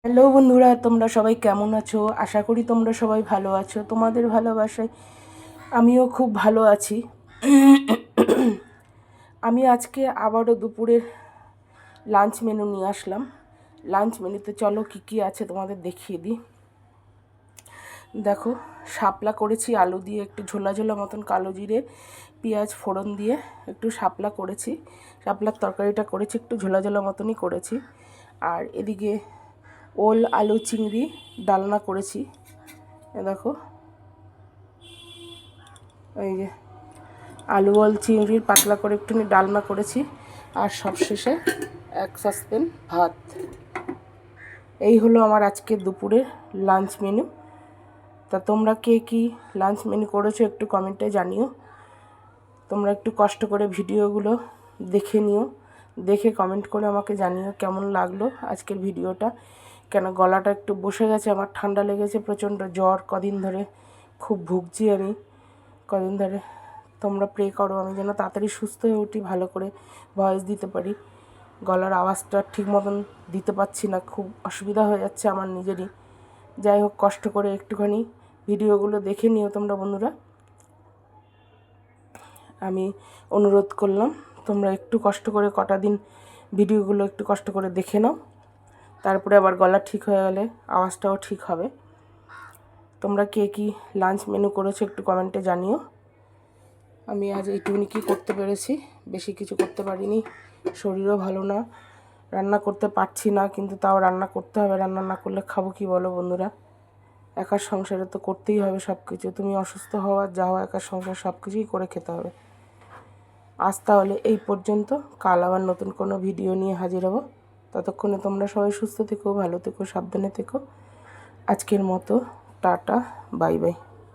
Hello বন্ধুরা, তোমরা সবাই কেমন আছো? আশা করি তোমরা সবাই ভালো আছো। তোমাদের ভালোবাসায় আমিও খুব ভালো আছি। আমি আজকে আবারও দুপুরের লাঞ্চ মেনু নিয়ে আসলাম। লাঞ্চ মেনুতে চলো কী কী আছে তোমাদের দেখিয়ে দিই। দেখো, শাপলা করেছি আলু দিয়ে, একটু ঝোলা ঝোলা মতন কালো জিরে পেঁয়াজ ফোড়ন দিয়ে একটু শাপলা করেছি। শাপলার তরকারিটা করেছি একটু ঝোলা ঝোলা মতনই করেছি। আর এদিকে ওল আলু চিংড়ি ডালনা করেছি। দেখো, এই যে আলু ওল চিংড়ির পাতলা করে একটুখানি ডালনা করেছি। আর সবশেষে এক সসপ্যান ভাত। এই হলো আমার আজকে দুপুরের লাঞ্চ মেনু। তা তোমরা কে কী লাঞ্চ মেনু করেছো একটু কমেন্টে জানিও। তোমরা একটু কষ্ট করে ভিডিওগুলো দেখে নিও, দেখে কমেন্ট করে আমাকে জানিও কেমন লাগলো আজকের ভিডিওটা। কেন গলাটা একটু বসে গেছে, আমার ঠান্ডা লেগেছে, প্রচণ্ড জ্বর কদিন ধরে, খুব ভুগছি আমি কদিন ধরে। তোমরা প্রে করো আমি যেন তাড়াতাড়ি সুস্থ হয়ে উঠি, ভালো করে ভয়েস দিতে পারি। গলার আওয়াজটা ঠিক মতন দিতে পারছি না, খুব অসুবিধা হয়ে যাচ্ছে আমার নিজেরই। যাই হোক, কষ্ট করে একটুখানি ভিডিওগুলো দেখে নিও তোমরা বন্ধুরা, আমি অনুরোধ করলাম। তোমরা একটু কষ্ট করে কটা দিন ভিডিওগুলো একটু কষ্ট করে দেখে নাও, তারপরে আবার গলা ঠিক হয়ে গেলে আওয়াজটাও ঠিক হবে। তোমরা কে কী লাঞ্চ মেনু করেছো একটু কমেন্টে জানিও। আমি আজ এইটুকুনি কি করতে পেরেছি, বেশি কিছু করতে পারিনি, শরীরও ভালো না, রান্না করতে পারছি না, কিন্তু তাও রান্না করতে হবে। রান্না না করলে খাবো কি বলো বন্ধুরা? একার সংসারে তো করতেই হবে সব কিছু। তুমি অসুস্থ হওয়া যা হওয়া, একার সংসার সব কিছুই করে খেতে হবে। আজ তাহলে এই পর্যন্ত, কাল আবার নতুন কোনো ভিডিও নিয়ে হাজির হব। ততক্ষণে তোমরা সবাই সুস্থ থেকো, ভালো থেকো, সাবধানে থেকো। আজকের মতো টাটা, বাই বাই।